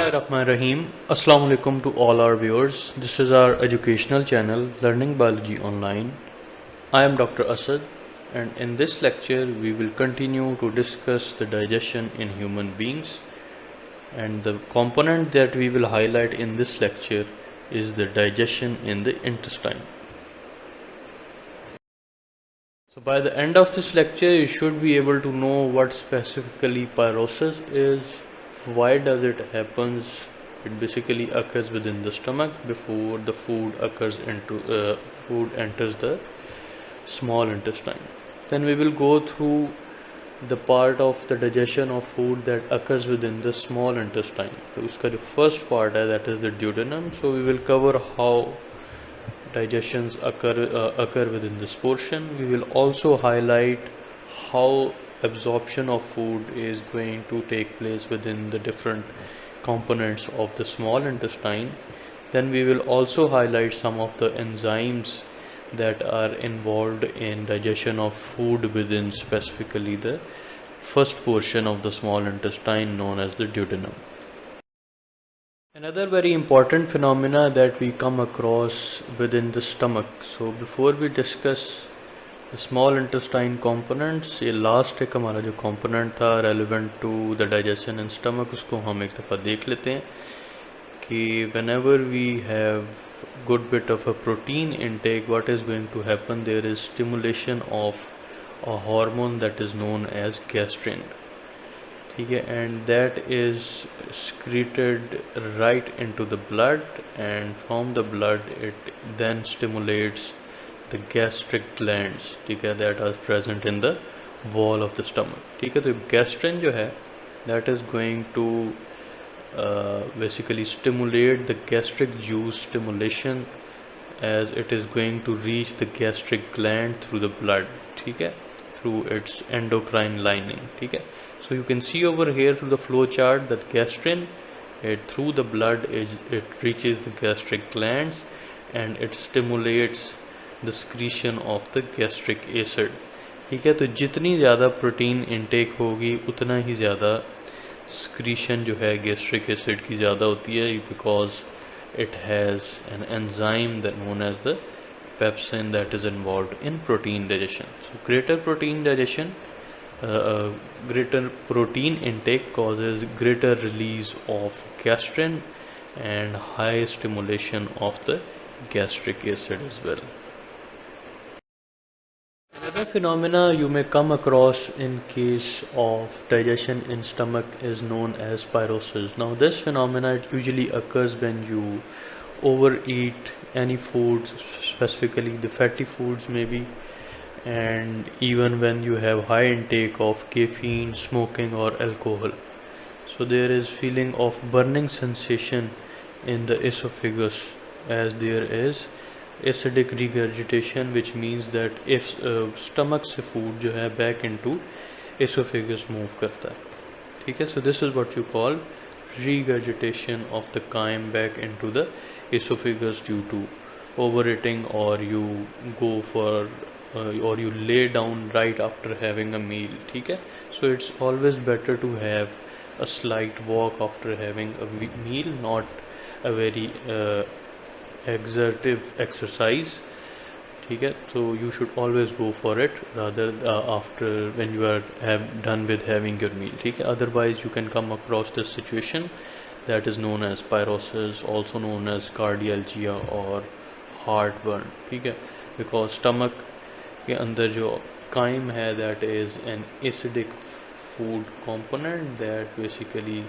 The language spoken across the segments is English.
Bismillahirrahmanirrahim. Assalamu alaikum to all our viewers. This is our educational channel Learning Biology Online. I am Dr. Asad, and in this lecture we will continue to discuss the digestion in human beings, and the component that we will highlight in this lecture is the digestion in the intestine. So by the end of this lecture you should be able to know what specifically pyrosis is, why does it happens. It basically occurs within the stomach before the food enters the small intestine. Then we will go through the part of the digestion of food that occurs within the small intestine. So uska jo first part hai, that is the duodenum. So we will cover how digestions occur within this portion. We will also highlight how absorption of food is going to take place within the different components of the small intestine. Then we will also highlight some of the enzymes that are involved in digestion of food within specifically the first portion of the small intestine known as the duodenum. Another very important phenomena that we come across within the stomach. So before we discuss the small intestine components, ये last एक हमारा जो component था relevant to the digestion in stomach, उसको हम एक दफ़ा देख लेते हैं कि whenever we have good bit of a protein intake, what is going to happen? There is stimulation of a hormone that is known as gastrin. ठीक है, and that is secreted right into the blood, and from the blood it then stimulates the gastric glands, ठीक है, that are present in the wall of the stomach. ठीक है, तो gastrin जो है that is going to basically stimulate the gastric juice stimulation as it is going to reach the gastric gland through the blood, ठीक है, through its endocrine lining. ठीक है, so you can see over here through the flow chart that gastrin, through the blood it reaches the gastric glands and it stimulates the secretion of the gastric acid. ठीक है, तो जितनी ज़्यादा protein intake होगी उतना ही ज़्यादा secretion जो है gastric acid की ज़्यादा होती है, because it has an enzyme that known as the pepsin that is involved in protein digestion. So greater protein digestion, greater protein intake causes greater release of gastrin and high stimulation of the gastric acid as well. Another phenomena you may come across in case of digestion in stomach is known as pyrosis. Now this phenomena it usually occurs when you overeat any foods, specifically the fatty foods maybe, and even when you have high intake of caffeine, smoking or alcohol. So there is feeling of burning sensation in the esophagus as there is acidic regurgitation, which means that if stomach से food जो है back into esophagus move करता है. ठीक है, so this is what you call regurgitation of the chyme back into the esophagus due to overeating, or you go for or you lay down right after having a meal. ठीक है, so it's always better to have a slight walk after having a meal, not a very exertive exercise. ठीक है, so you should always go for it rather after when you are done with having your meal. ठीक है, otherwise you can come across this situation that is known as pyrosis, also known as cardialgia or heartburn. ठीक है, because stomach के अंदर जो chyme है that is an acidic food component that basically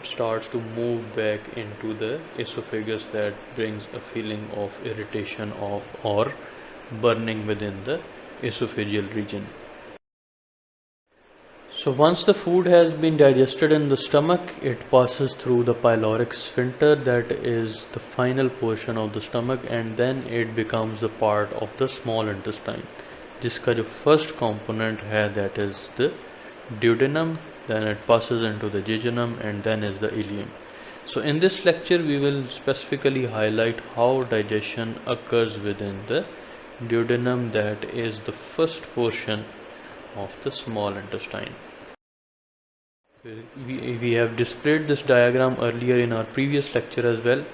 starts to move back into the esophagus, that brings a feeling of irritation of or burning within the esophageal region. So once the food has been digested in the stomach, it passes through the pyloric sphincter, that is the final portion of the stomach, and then it becomes a part of the small intestine, जिसका जो first component है that is the duodenum, then it passes into the jejunum, and then is the ileum. So in this lecture we will specifically highlight how digestion occurs within the duodenum, that is the first portion of the small intestine. We have displayed this diagram earlier in our previous lecture as well.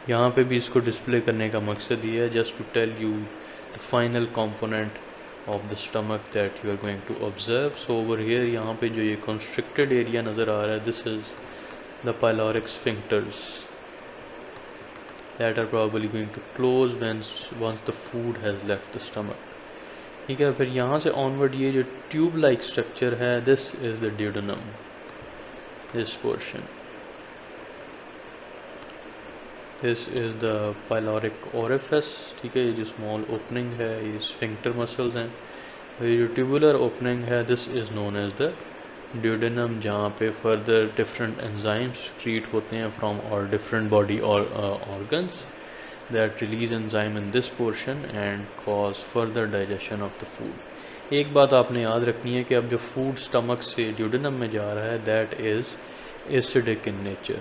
यहाँ पे भी इसको display करने का मकसद ये है just to tell you the final component of the stomach that you are going to observe. So over here यहाँ पे जो ये constricted area नज़र आ रहा है, this is the pyloric sphincters that are probably going to close once the food has left the stomach. ठीक है, फिर यहाँ से onward ये जो tube like structure है, this is the duodenum, this portion. This is the pyloric orifice. ठीक है, ये जो small opening है ये sphincter muscles हैं. ये जो tubular opening है, this is known as the duodenum, जहाँ पे further different enzymes secrete होते हैं from our different body or organs that release enzyme in this portion and cause further digestion of the food. एक बात आपने याद रखनी है कि अब जो food stomach से duodenum में जा रहा है, that is acidic in nature.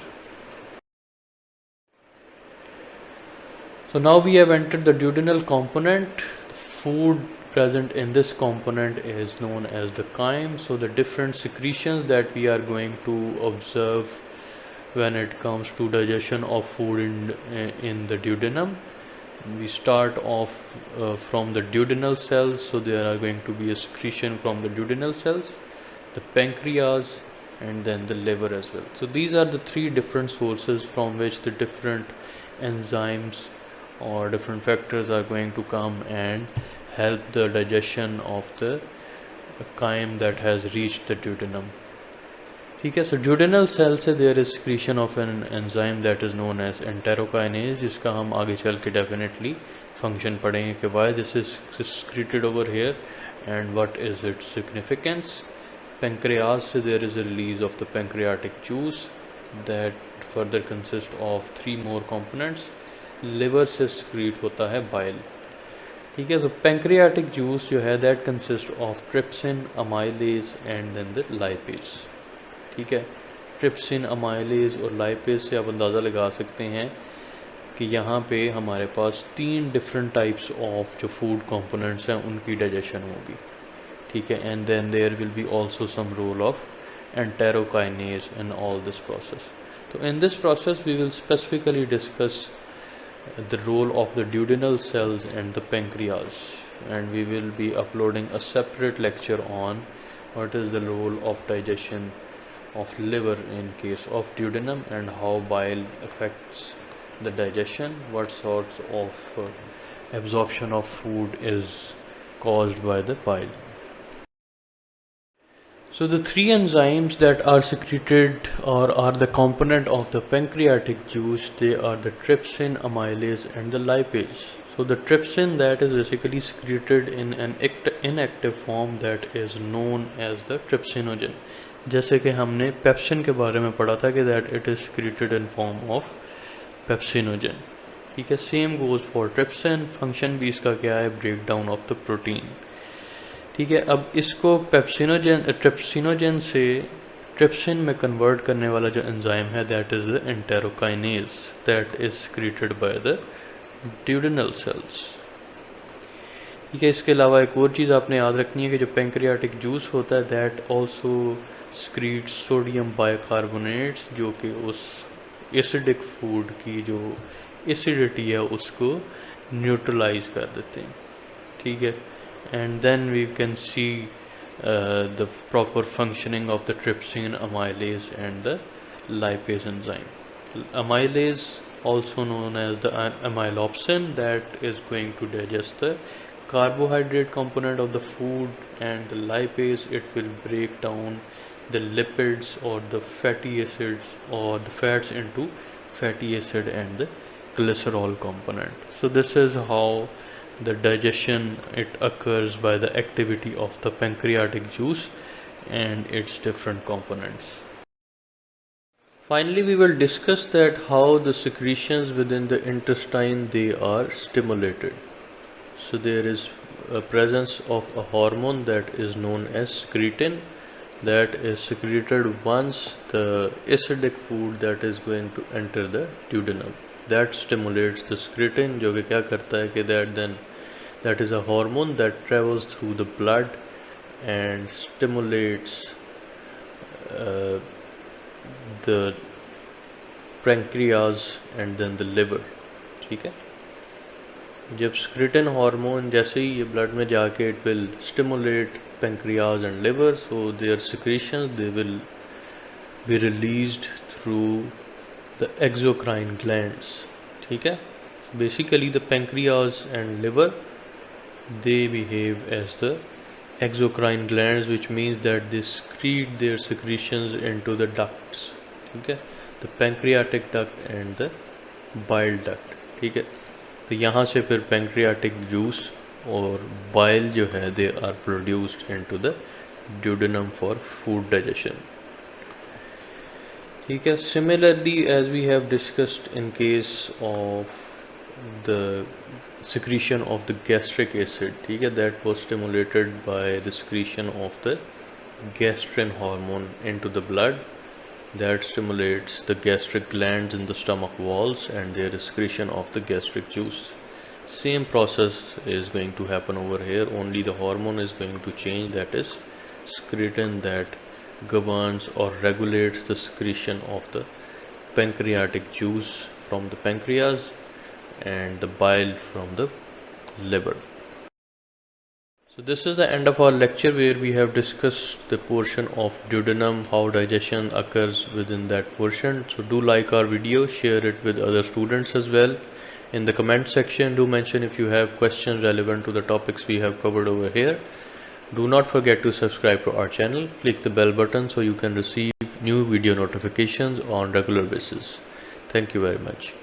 So now we have entered the duodenal component. The food present in this component is known as the chyme. So the different secretions that we are going to observe when it comes to digestion of food in the duodenum. We start off from the duodenal cells. So there are going to be a secretion from the duodenal cells, the pancreas, and then the liver as well. So these are the three different sources from which the different enzymes or different factors are going to come and help the digestion of the chyme that has reached the duodenum. ठीक है, so duodenal cell से there is secretion of an enzyme that is known as enterokinase, जिसका हम आगे चल के definitely function पढ़ेंगे कि why this is secreted over here and what is its significance. Pancreas से there is a release of the pancreatic juice that further consists of three more components. Liver से secrete होता है bile. ठीक है, so pancreatic juice जो है that consists of trypsin, amylase and then the lipase. ठीक है, trypsin, amylase और lipase से आप अंदाज़ा लगा सकते हैं कि यहाँ पे हमारे पास तीन different types of जो food components हैं उनकी digestion होगी. ठीक है, and then there will be also some role of enterokinase in all this process. So in this process we will specifically discuss the role of the duodenal cells and the pancreas, and we will be uploading a separate lecture on what is the role of digestion of liver in case of duodenum and how bile affects the digestion, what sorts of absorption of food is caused by the bile. So the three enzymes that are secreted or are the component of the pancreatic juice, they are the trypsin, amylase and the lipase. So the trypsin that is basically secreted in an inactive form that is known as the trypsinogen. जैसे कि हमने pepsin के बारे में पढ़ा था कि that it is secreted in form of pepsinogen. ठीक है, same goes for trypsin. function भी इसका क्या है, breakdown of the protein. ठीक है, अब इसको ट्रिप्सिनोजन से ट्रिप्सिन में कन्वर्ट करने वाला जो एंजाइम है that is the enterokinase that is secreted by the duodenal cells. ठीक है, इसके अलावा एक और चीज़ आपने याद रखनी है कि जो पेंक्रियाटिक जूस होता है that also secretes sodium bicarbonates, जो कि उस एसिडिक फूड की जो एसिडिटी है उसको न्यूट्रलाइज कर देते हैं. ठीक है, and then we can see the proper functioning of the trypsin, amylase and the lipase enzyme. Amylase, also known as the amylopsin, that is going to digest the carbohydrate component of the food, and the lipase, it will break down the lipids or the fatty acids or the fats into fatty acid and the glycerol component. So this is how the digestion it occurs by the activity of the pancreatic juice and its different components. Finally, we will discuss that how the secretions within the intestine they are stimulated. So there is a presence of a hormone that is known as secretin that is secreted once the acidic food that is going to enter the duodenum. That stimulates the secretin, जो कि क्या करता है कि that is a hormone that travels through the blood and stimulates the pancreas and then the liver. ठीक है, जब secretin hormone जैसे ही ये blood में जाके it will stimulate pancreas and liver, so their secretions they will be released through the exocrine glands. ठीक है, basically the pancreas and liver they behave as the exocrine glands, which means that they secrete their secretions into the ducts. ठीक है, the pancreatic duct and the bile duct. ठीक है, तो यहाँ से फिर pancreatic juice और bile जो है they are produced into the duodenum for food digestion. ठीक है, similarly as we have discussed in case of the secretion of the gastric acid, ठीक है, that was stimulated by the secretion of the gastrin hormone into the blood, that stimulates the gastric glands in the stomach walls and their excretion of the gastric juice. Same process is going to happen over here, only the hormone is going to change, that is secretin that governs or regulates the secretion of the pancreatic juice from the pancreas and the bile from the liver. So this is the end of our lecture, where we have discussed the portion of duodenum, how digestion occurs within that portion. So do like our video, share it with other students as well. In the comment section, do mention if you have questions relevant to the topics we have covered over here. Do not forget to subscribe to our channel. Click the bell button so you can receive new video notifications on regular basis. Thank you very much.